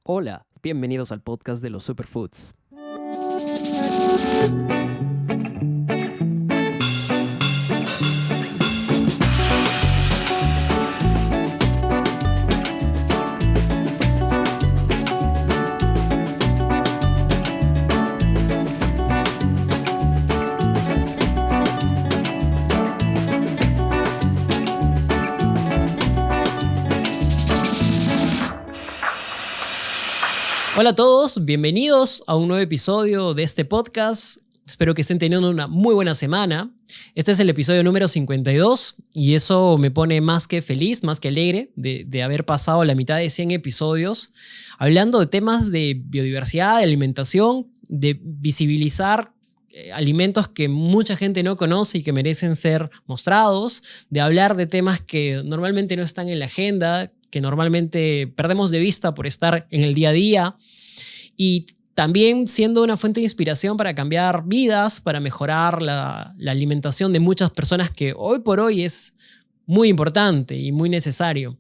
Hola, bienvenidos al podcast de los Superfoods. Hola a todos, bienvenidos a un nuevo episodio de este podcast. Espero que estén teniendo una muy buena semana. Este es el episodio número 52 y eso me pone más que feliz, más que alegre de haber pasado la mitad de 100 episodios hablando de temas de biodiversidad, de alimentación, de visibilizar alimentos que mucha gente no conoce y que merecen ser mostrados, de hablar de temas que normalmente no están en la agenda, que normalmente perdemos de vista por estar en el día a día, y también siendo una fuente de inspiración para cambiar vidas, para mejorar la alimentación de muchas personas, que hoy por hoy es muy importante y muy necesario.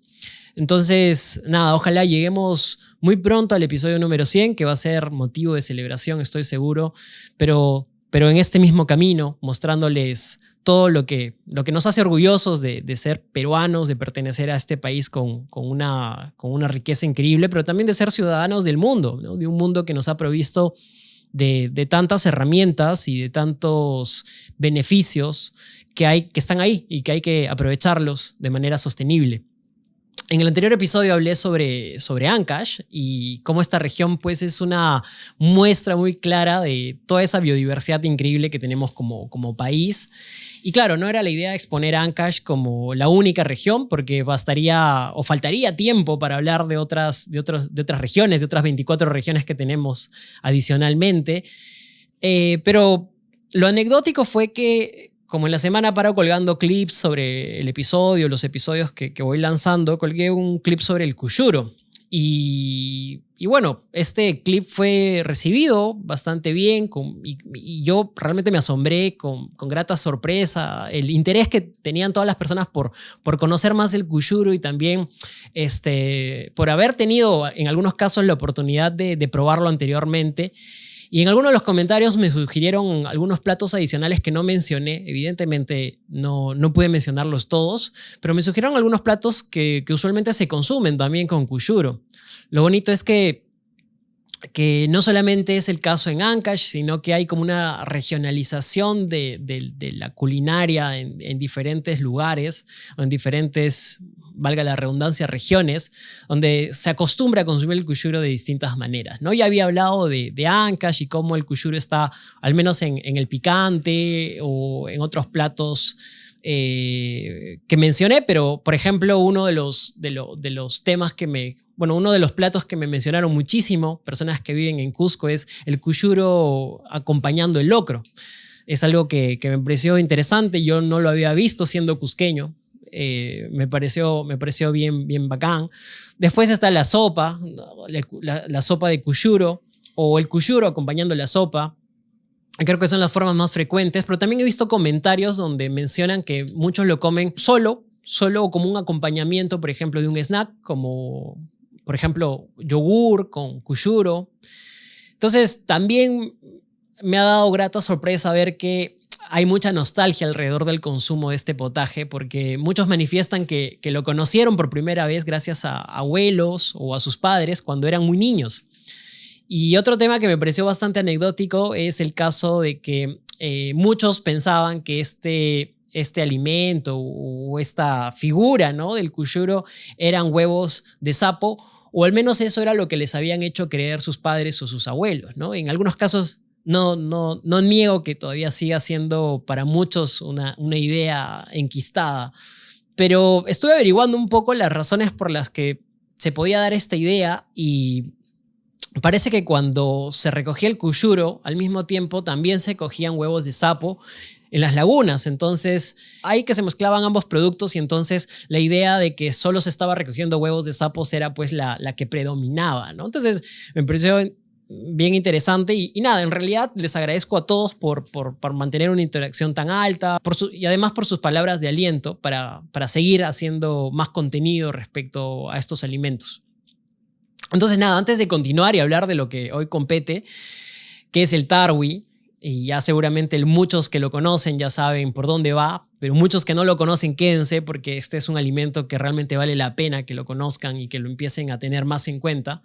Entonces, nada, ojalá lleguemos muy pronto al episodio número 100, que va a ser motivo de celebración, estoy seguro, pero en este mismo camino, mostrándoles todo lo que nos hace orgullosos de ser peruanos, de pertenecer a este país con una riqueza increíble, pero también de ser ciudadanos del mundo, ¿no? De un mundo que nos ha provisto de tantas herramientas y de tantos beneficios que están ahí y que hay que aprovecharlos de manera sostenible. En el anterior episodio hablé sobre Ancash y cómo esta región pues, es una muestra muy clara de toda esa biodiversidad increíble que tenemos como país. Y claro, no era la idea de exponer Ancash como la única región, porque bastaría o faltaría tiempo para hablar de otras regiones, de otras 24 regiones que tenemos adicionalmente. Pero lo anecdótico fue que, como en la semana paro colgando clips sobre el episodio, los episodios que voy lanzando, colgué un clip sobre el cuyuro. Y bueno, este clip fue recibido bastante bien y yo realmente me asombré con grata sorpresa el interés que tenían todas las personas por conocer más el cuyuro y también por haber tenido en algunos casos la oportunidad de probarlo anteriormente. Y en algunos de los comentarios me sugirieron algunos platos adicionales que no mencioné. Evidentemente no pude mencionarlos todos, pero me sugirieron algunos platos que usualmente se consumen también con cuyuro. Lo bonito es que no solamente es el caso en Ancash, sino que hay como una regionalización de la culinaria en diferentes lugares, o en diferentes, valga la redundancia, regiones, donde se acostumbra a consumir el cuyuro de distintas maneras, ¿no? Ya había hablado de Ancash y cómo el cuyuro está, al menos en el picante o en otros platos que mencioné, pero por ejemplo uno de los temas uno de los platos que me mencionaron muchísimo personas que viven en Cusco es el cuyuro acompañando el locro. Es algo que me pareció interesante, yo no lo había visto siendo cusqueño. Me pareció bien bacán. Después está la sopa, la sopa de cuyuro o el cuyuro acompañando la sopa. Creo que son las formas más frecuentes, pero también he visto comentarios donde mencionan que muchos lo comen solo o como un acompañamiento, por ejemplo, de un snack, como por ejemplo yogur con cuyuro. Entonces también me ha dado grata sorpresa ver que hay mucha nostalgia alrededor del consumo de este potaje, porque muchos manifiestan que lo conocieron por primera vez gracias a abuelos o a sus padres cuando eran muy niños. Y otro tema que me pareció bastante anecdótico es el caso de que muchos pensaban que este alimento o esta figura, ¿no?, del cuyuro eran huevos de sapo, o al menos eso era lo que les habían hecho creer sus padres o sus abuelos, ¿no? En algunos casos no niego que todavía siga siendo para muchos una idea enquistada, pero estuve averiguando un poco las razones por las que se podía dar esta idea y parece que cuando se recogía el cuyuro, al mismo tiempo también se cogían huevos de sapo en las lagunas. Entonces, ahí que se mezclaban ambos productos y entonces la idea de que solo se estaba recogiendo huevos de sapos era pues la que predominaba, ¿no? Entonces, me pareció bien interesante y nada, en realidad les agradezco a todos por mantener una interacción tan alta y además por sus palabras de aliento para seguir haciendo más contenido respecto a estos alimentos. Entonces nada, antes de continuar y hablar de lo que hoy compete, que es el tarwi, y ya seguramente muchos que lo conocen ya saben por dónde va, pero muchos que no lo conocen quédense porque este es un alimento que realmente vale la pena que lo conozcan y que lo empiecen a tener más en cuenta.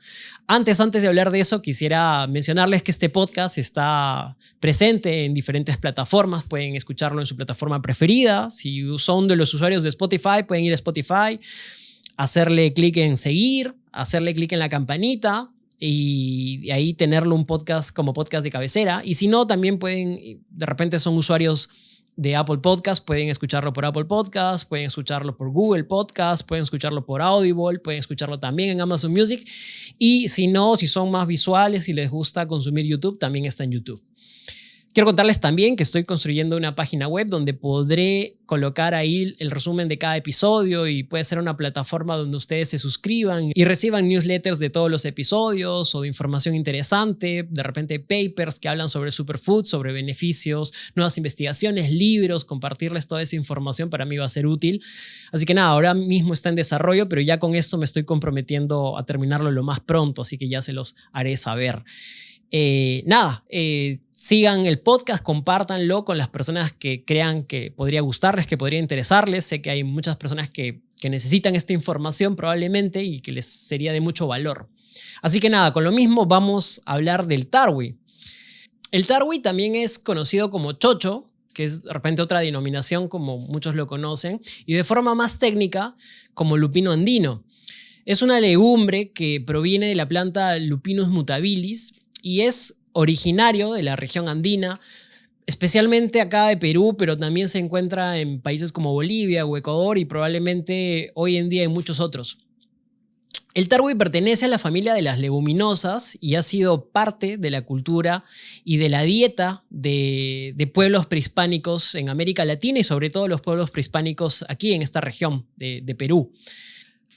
Antes de hablar de eso, quisiera mencionarles que este podcast está presente en diferentes plataformas. Pueden escucharlo en su plataforma preferida. Si son de los usuarios de Spotify, pueden ir a Spotify, hacerle clic en seguir, hacerle clic en la campanita y ahí tenerlo un podcast como podcast de cabecera. Y si no, también pueden, de repente son usuarios de Apple Podcast, pueden escucharlo por Apple Podcast, pueden escucharlo por Google Podcast, pueden escucharlo por Audible, pueden escucharlo también en Amazon Music. Y si no, si son más visuales y les gusta consumir YouTube, también está en YouTube. Quiero contarles también que estoy construyendo una página web donde podré colocar ahí el resumen de cada episodio y puede ser una plataforma donde ustedes se suscriban y reciban newsletters de todos los episodios o de información interesante, de repente papers que hablan sobre superfoods, sobre beneficios, nuevas investigaciones, libros, compartirles toda esa información para mí va a ser útil. Así que nada, ahora mismo está en desarrollo, pero ya con esto me estoy comprometiendo a terminarlo lo más pronto, así que ya se los haré saber. Sigan el podcast, compártanlo con las personas que crean que podría gustarles, que podría interesarles. Sé que hay muchas personas que necesitan esta información probablemente y que les sería de mucho valor. Así que nada, con lo mismo vamos a hablar del tarwi. El tarwi también es conocido como chocho, que es de repente otra denominación como muchos lo conocen, y de forma más técnica como lupino andino. Es una legumbre que proviene de la planta Lupinus mutabilis y es originario de la región andina, especialmente acá de Perú, pero también se encuentra en países como Bolivia o Ecuador y probablemente hoy en día en muchos otros. El tarwi pertenece a la familia de las leguminosas y ha sido parte de la cultura y de la dieta de pueblos prehispánicos en América Latina y sobre todo los pueblos prehispánicos aquí en esta región de Perú.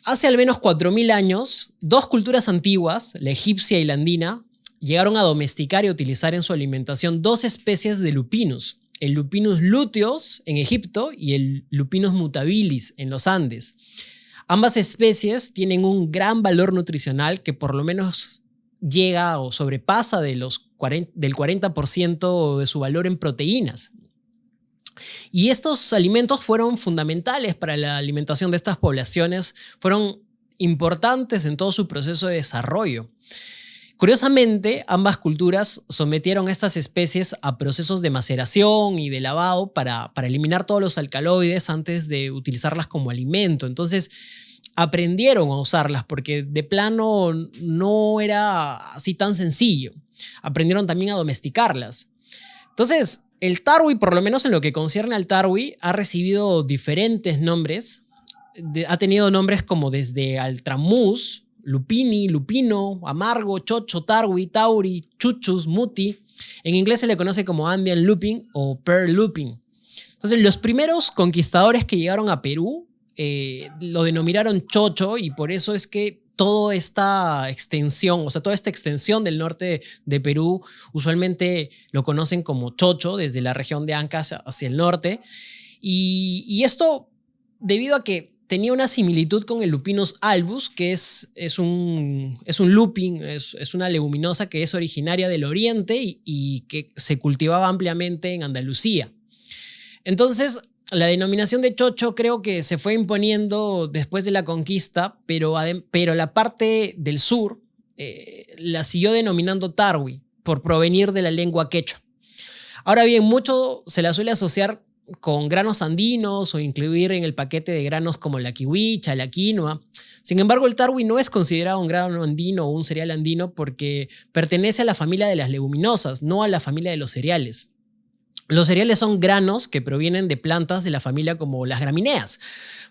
Hace al menos 4000 años, dos culturas antiguas, la egipcia y la andina, llegaron a domesticar y utilizar en su alimentación dos especies de lupinus, el Lupinus luteus en Egipto y el Lupinus mutabilis en los Andes. Ambas especies tienen un gran valor nutricional que por lo menos llega o sobrepasa del 40% de su valor en proteínas. Y estos alimentos fueron fundamentales para la alimentación de estas poblaciones, fueron importantes en todo su proceso de desarrollo. Curiosamente, ambas culturas sometieron a estas especies a procesos de maceración y de lavado para eliminar todos los alcaloides antes de utilizarlas como alimento. Entonces, aprendieron a usarlas porque de plano no era así tan sencillo. Aprendieron también a domesticarlas. Entonces, el tarwi, por lo menos en lo que concierne al tarwi, ha recibido diferentes nombres. Ha tenido nombres como desde altramús, lupini, lupino, amargo, chocho, tarwi, tauri, chuchus, muti. En inglés se le conoce como Andean lupin o pearl lupin. Entonces, los primeros conquistadores que llegaron a Perú lo denominaron chocho y por eso es que toda esta extensión, toda esta extensión del norte de Perú usualmente lo conocen como chocho desde la región de Ancash hacia el norte. Y esto debido a que tenía una similitud con el Lupinus albus, que es un lupin, es una leguminosa que es originaria del oriente y que se cultivaba ampliamente en Andalucía. Entonces, la denominación de chocho creo que se fue imponiendo después de la conquista, pero la parte del sur la siguió denominando tarwi por provenir de la lengua quechua. Ahora bien, mucho se la suele asociar con granos andinos o incluir en el paquete de granos como la kiwicha, la quinoa. Sin embargo, el tarwi no es considerado un grano andino o un cereal andino porque pertenece a la familia de las leguminosas, no a la familia de los cereales. Los cereales son granos que provienen de plantas de la familia como las gramíneas.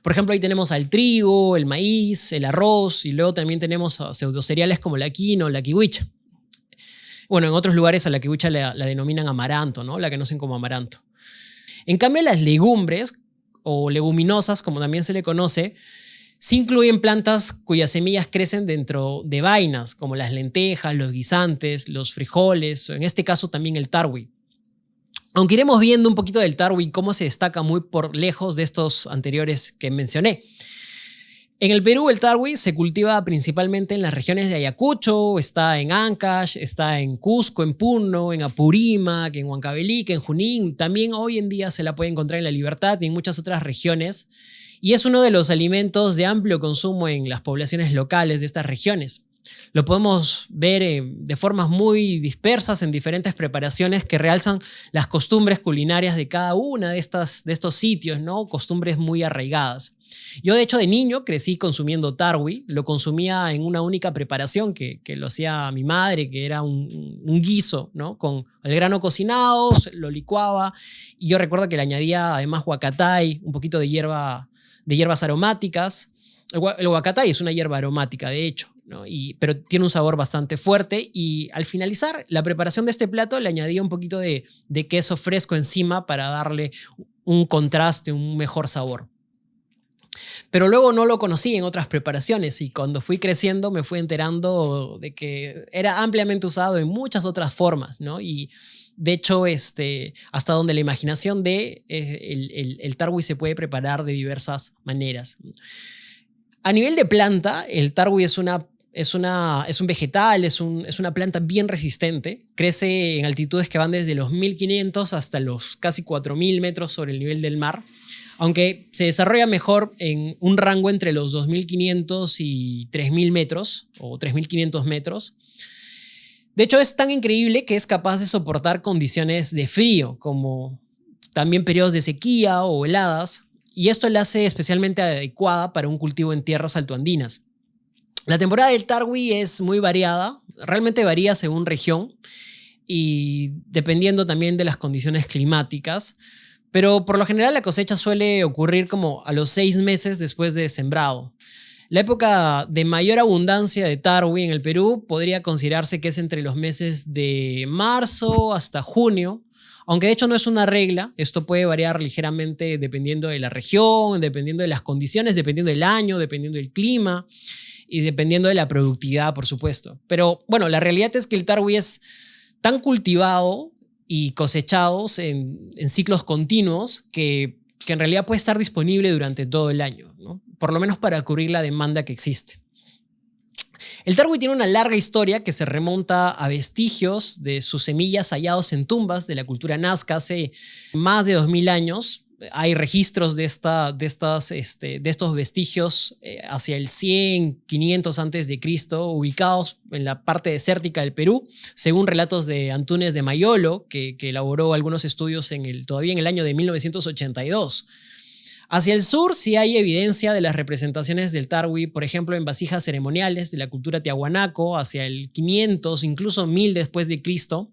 Por ejemplo, ahí tenemos al trigo, el maíz, el arroz y luego también tenemos pseudocereales como la quinoa o la kiwicha. Bueno, en otros lugares a la kiwicha la denominan amaranto, ¿no? La conocen como amaranto. En cambio, las legumbres o leguminosas, como también se le conoce, sí incluyen plantas cuyas semillas crecen dentro de vainas, como las lentejas, los guisantes, los frijoles, o en este caso también el tarwi. Aunque iremos viendo un poquito del tarwi cómo se destaca muy por lejos de estos anteriores que mencioné. En el Perú, el tarwi se cultiva principalmente en las regiones de Ayacucho, está en Ancash, está en Cusco, en Puno, en Apurímac, en Huancavelica, en Junín. También hoy en día se la puede encontrar en La Libertad y en muchas otras regiones. Y es uno de los alimentos de amplio consumo en las poblaciones locales de estas regiones. Lo podemos ver de formas muy dispersas en diferentes preparaciones que realzan las costumbres culinarias de cada una de estos sitios, ¿no? Costumbres muy arraigadas. Yo, de hecho, de niño crecí consumiendo tarwi. Lo consumía en una única preparación que lo hacía mi madre, que era un guiso, ¿no? Con el grano cocinado, lo licuaba. Y yo recuerdo que le añadía además huacatay, un poquito de hierbas aromáticas. El huacatay es una hierba aromática, de hecho, ¿no? Pero tiene un sabor bastante fuerte. Y al finalizar la preparación de este plato, le añadía un poquito de queso fresco encima para darle un contraste, un mejor sabor. Pero luego no lo conocí en otras preparaciones y cuando fui creciendo me fui enterando de que era ampliamente usado en muchas otras formas, ¿no? Y de hecho, hasta donde la imaginación el tarwi se puede preparar de diversas maneras. A nivel de planta, el tarwi es un vegetal, es una planta bien resistente. Crece en altitudes que van desde los 1500 hasta los casi 4000 metros sobre el nivel del mar, aunque se desarrolla mejor en un rango entre los 2500 y 3000 metros o 3500 metros. De hecho, es tan increíble que es capaz de soportar condiciones de frío, como también periodos de sequía o heladas, y esto la hace especialmente adecuada para un cultivo en tierras altoandinas. La temporada del tarwi es muy variada, realmente varía según región y dependiendo también de las condiciones climáticas, pero por lo general la cosecha suele ocurrir como a los 6 meses después de sembrado. La época de mayor abundancia de tarwi en el Perú podría considerarse que es entre los meses de marzo hasta junio, aunque de hecho no es una regla. Esto puede variar ligeramente dependiendo de la región, dependiendo de las condiciones, dependiendo del año, dependiendo del clima y dependiendo de la productividad, por supuesto. Pero bueno, la realidad es que el tarwi es tan cultivado y cosechados en ciclos continuos que en realidad puede estar disponible durante todo el año, ¿no? Por lo menos para cubrir la demanda que existe. El tarwi tiene una larga historia que se remonta a vestigios de sus semillas hallados en tumbas de la cultura nazca hace más de 2000 años. Hay registros de estos vestigios hacia el 100, 500 antes de Cristo, ubicados en la parte desértica del Perú, según relatos de Antúnez de Mayolo, que elaboró algunos estudios todavía en el año de 1982. Hacia el sur sí hay evidencia de las representaciones del tarwi, por ejemplo, en vasijas ceremoniales de la cultura tiahuanaco, hacia el 500, incluso 1000 después de Cristo.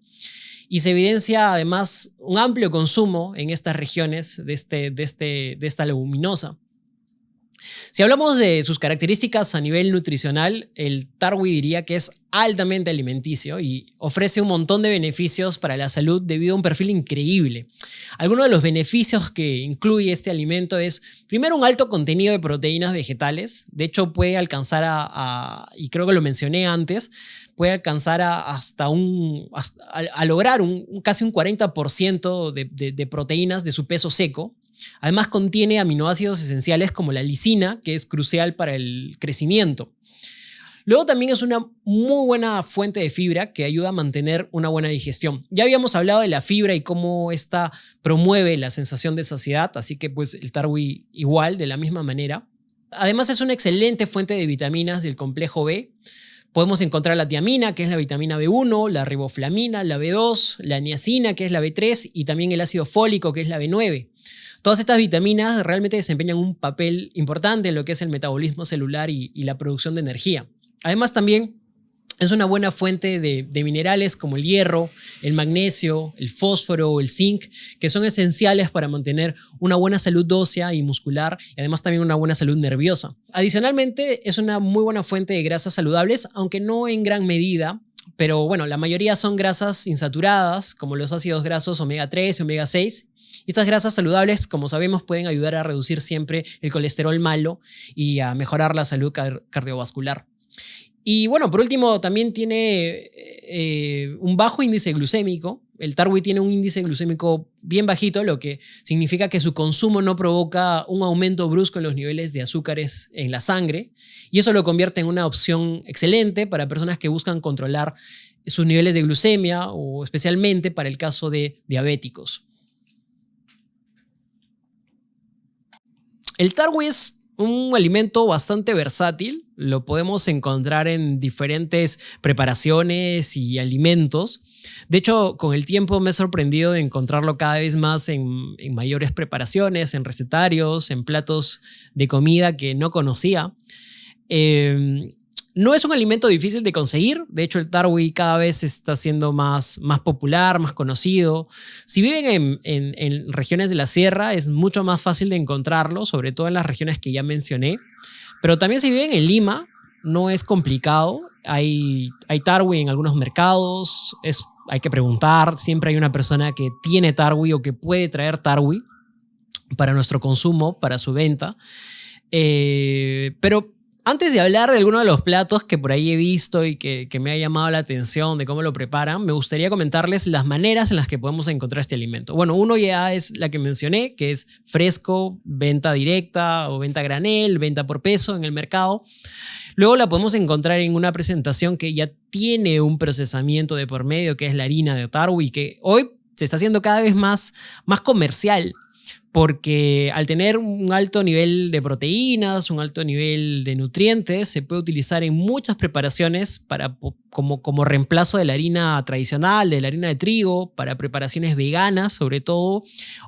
Y se evidencia además un amplio consumo en estas regiones de esta leguminosa. Si hablamos de sus características a nivel nutricional, el tarwi diría que es altamente alimenticio y ofrece un montón de beneficios para la salud debido a un perfil increíble. Algunos de los beneficios que incluye este alimento es, primero, un alto contenido de proteínas vegetales. De hecho, puede alcanzar y creo que lo mencioné antes, puede alcanzar a lograr casi un 40% de proteínas de su peso seco. Además, contiene aminoácidos esenciales como la lisina, que es crucial para el crecimiento. Luego también es una muy buena fuente de fibra que ayuda a mantener una buena digestión. Ya habíamos hablado de la fibra y cómo esta promueve la sensación de saciedad, así que pues el tarwi igual, de la misma manera. Además es una excelente fuente de vitaminas del complejo B. Podemos encontrar la tiamina, que es la vitamina B1, la riboflamina, la B2, la niacina, que es la B3, y también el ácido fólico, que es la B9. Todas estas vitaminas realmente desempeñan un papel importante en lo que es el metabolismo celular y la producción de energía. Además, también es una buena fuente de minerales como el hierro, el magnesio, el fósforo, el zinc, que son esenciales para mantener una buena salud ósea y muscular y además también una buena salud nerviosa. Adicionalmente, es una muy buena fuente de grasas saludables, aunque no en gran medida. Pero bueno, la mayoría son grasas insaturadas, como los ácidos grasos omega 3 y omega 6. Y estas grasas saludables, como sabemos, pueden ayudar a reducir siempre el colesterol malo y a mejorar la salud cardiovascular. Y bueno, por último, también tiene un bajo índice glucémico, el tarwi tiene un índice glucémico bien bajito, lo que significa que su consumo no provoca un aumento brusco en los niveles de azúcares en la sangre, y eso lo convierte en una opción excelente para personas que buscan controlar sus niveles de glucemia, o especialmente para el caso de diabéticos. El tarwi es un alimento bastante versátil, lo podemos encontrar en diferentes preparaciones y alimentos. De hecho, con el tiempo me he sorprendido de encontrarlo cada vez más en mayores preparaciones, en recetarios, en platos de comida que no conocía. No es un alimento difícil de conseguir. De hecho, el tarwi cada vez está siendo más popular, más conocido. Si viven en regiones de la sierra, es mucho más fácil de encontrarlo, sobre todo en las regiones que ya mencioné. Pero también si viven en Lima, no es complicado. Hay tarwi en algunos mercados. Hay que preguntar. Siempre hay una persona que tiene tarwi o que puede traer tarwi para nuestro consumo, para su venta. Pero antes de hablar de alguno de los platos que por ahí he visto y que me ha llamado la atención de cómo lo preparan, me gustaría comentarles las maneras en las que podemos encontrar este alimento. Bueno, uno ya es la que mencioné, que es fresco, venta directa o venta a granel, venta por peso en el mercado. Luego la podemos encontrar en una presentación que ya tiene un procesamiento de por medio, que es la harina de tarwi, que hoy se está haciendo cada vez más comercial, porque al tener un alto nivel de proteínas, un alto nivel de nutrientes, se puede utilizar en muchas preparaciones como reemplazo de la harina tradicional, de la harina de trigo, para preparaciones veganas sobre todo,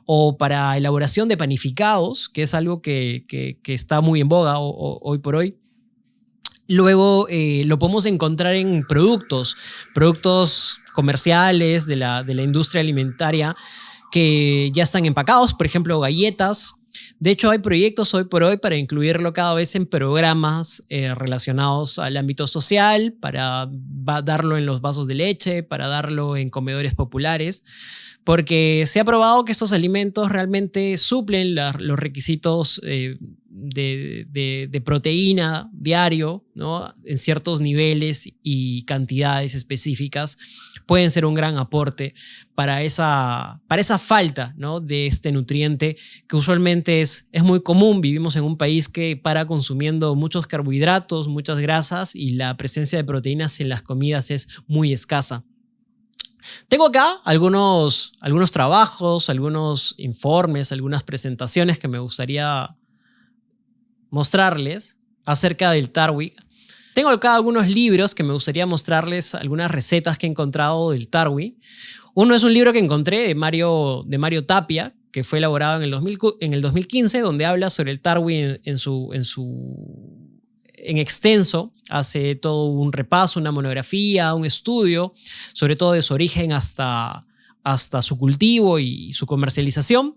o para elaboración de panificados, que es algo que está muy en boga hoy por hoy. Luego lo podemos encontrar en productos comerciales de la industria alimentaria, que ya están empacados, por ejemplo, galletas. De hecho, hay proyectos hoy por hoy para incluirlo cada vez en programas relacionados al ámbito social, para darlo en los vasos de leche, para darlo en comedores populares, porque se ha probado que estos alimentos realmente suplen los requisitos de proteína diario, ¿no? En ciertos niveles y cantidades específicas. Pueden ser un gran aporte para esa falta, ¿no? De este nutriente que usualmente es muy común. Vivimos en un país que para consumiendo muchos carbohidratos, muchas grasas, y la presencia de proteínas en las comidas es muy escasa. Tengo acá algunos trabajos, algunos informes, algunas presentaciones que me gustaría mostrarles acerca del tarwi. Tengo acá algunos libros que me gustaría mostrarles, algunas recetas que he encontrado del tarwi. Uno es un libro que encontré de Mario Tapia, que fue elaborado en el 2015, donde habla sobre el tarwi en extenso. Hace todo un repaso, una monografía, un estudio, sobre todo de su origen hasta su cultivo y su comercialización.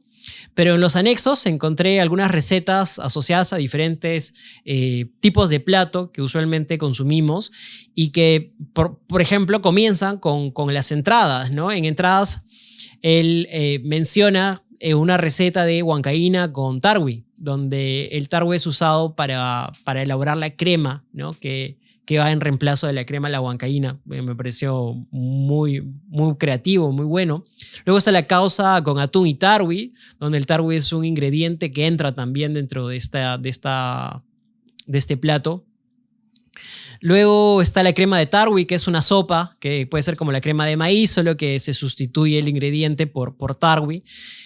Pero en los anexos encontré algunas recetas asociadas a diferentes tipos de plato que usualmente consumimos y que, por ejemplo, comienzan con las entradas, ¿no? En entradas, él menciona una receta de huancaína con tarwi, donde el tarwi es usado para elaborar la crema, ¿no? que va en reemplazo de la crema la huancaína. Me pareció muy, muy creativo, muy bueno. Luego está la causa con atún y tarwi, donde el tarwi es un ingrediente que entra también dentro de este plato. Luego está la crema de tarwi, que es una sopa, que puede ser como la crema de maíz, solo que se sustituye el ingrediente por tarwi.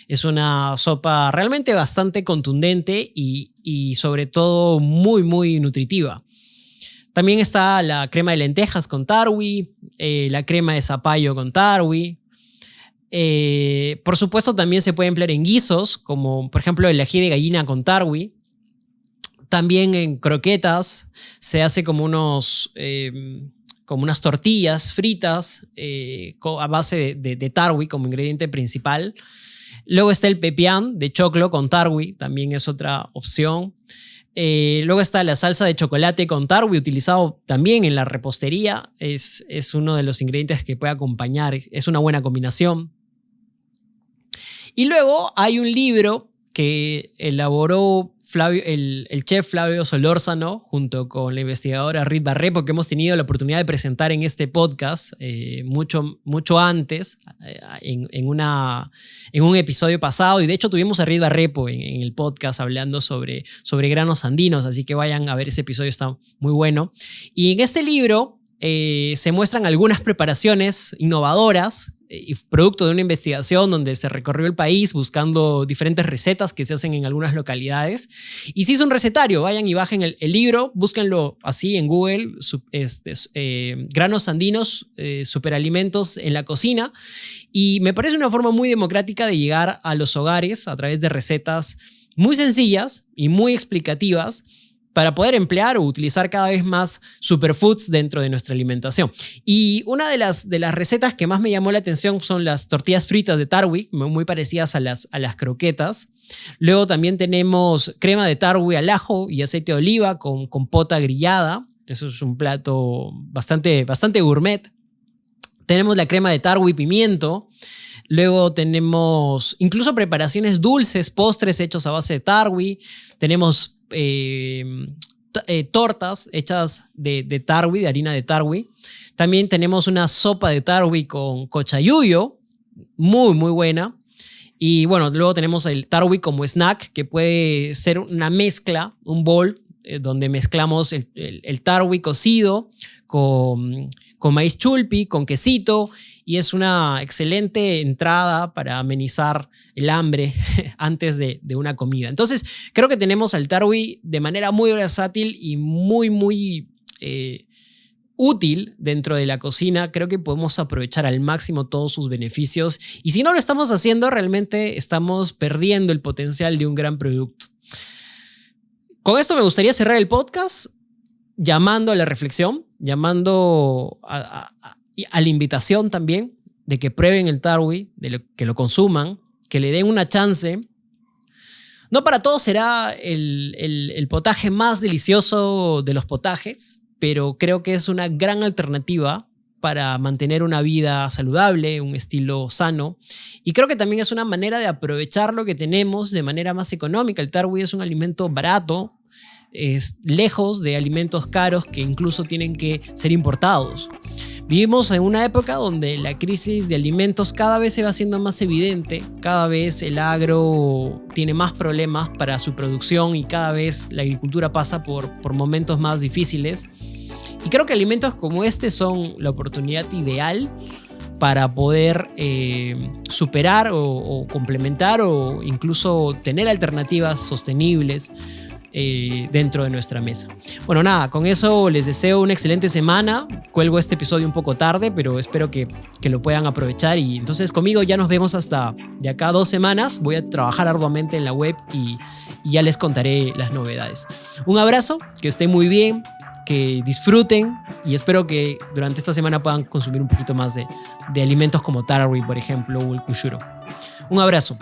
Es una sopa realmente bastante contundente y sobre todo muy, muy nutritiva. También está la crema de lentejas con tarwi, la crema de zapallo con tarwi. Por supuesto, también se puede emplear en guisos, como por ejemplo el ají de gallina con tarwi. También en croquetas se hace como unas tortillas fritas a base de tarwi como ingrediente principal. Luego está el pepián de choclo con tarwi, también es otra opción. Luego está la salsa de chocolate con tarwi, utilizado también en la repostería. Es uno de los ingredientes que puede acompañar, es una buena combinación. Y luego hay un libro que elaboró el chef Flavio Solórzano junto con la investigadora Ritva Repo, que hemos tenido la oportunidad de presentar en este podcast mucho antes, en un episodio pasado. Y de hecho tuvimos a Ritva Repo en el podcast hablando sobre granos andinos, así que vayan a ver ese episodio, está muy bueno. Y en este libro se muestran algunas preparaciones innovadoras y producto de una investigación donde se recorrió el país buscando diferentes recetas que se hacen en algunas localidades. Y se hizo un recetario, vayan y bajen el libro, búsquenlo así en Google, granos andinos, superalimentos en la cocina. Y me parece una forma muy democrática de llegar a los hogares a través de recetas muy sencillas y muy explicativas para poder emplear o utilizar cada vez más superfoods dentro de nuestra alimentación. Y una de las recetas que más me llamó la atención son las tortillas fritas de Tarwi, muy parecidas a las croquetas. Luego también tenemos crema de Tarwi al ajo y aceite de oliva con compota grillada. Eso es un plato bastante gourmet. Tenemos la crema de Tarwi pimiento. Luego tenemos incluso preparaciones dulces, postres hechos a base de Tarwi. Tenemos tortas hechas de Tarwi, de harina de Tarwi. También tenemos una sopa de Tarwi con cochayuyo, muy buena. Y bueno, luego tenemos el Tarwi como snack, que puede ser una mezcla, un bowl, donde mezclamos el Tarwi cocido con maíz chulpi, con quesito, y es una excelente entrada para amenizar el hambre antes de una comida. Entonces, creo que tenemos al Tarwi de manera muy versátil y muy útil dentro de la cocina. Creo que podemos aprovechar al máximo todos sus beneficios, y si no lo estamos haciendo, realmente estamos perdiendo el potencial de un gran producto. Con esto me gustaría cerrar el podcast llamando a la reflexión, llamando a la invitación también de que prueben el Tarwi, que lo consuman, que le den una chance. No para todos será el potaje más delicioso de los potajes, pero creo que es una gran alternativa para mantener una vida saludable, un estilo sano. Y creo que también es una manera de aprovechar lo que tenemos de manera más económica. El Tarwi es un alimento barato, es lejos de alimentos caros que incluso tienen que ser importados. Vivimos en una época donde la crisis de alimentos cada vez se va haciendo más evidente, cada vez el agro tiene más problemas para su producción y cada vez la agricultura pasa por momentos más difíciles. Y creo que alimentos como este son la oportunidad ideal para poder superar o complementar o incluso tener alternativas sostenibles dentro de nuestra mesa. Bueno, nada, con eso les deseo una excelente semana. Cuelgo este episodio un poco tarde, pero espero que lo puedan aprovechar. Y entonces conmigo ya nos vemos hasta de acá a 2 semanas. Voy a trabajar arduamente en la web y ya les contaré las novedades. Un abrazo, que estén muy bien, que disfruten, y espero que durante esta semana puedan consumir un poquito más de alimentos como Tarwi, por ejemplo, o el Kushuro. Un abrazo.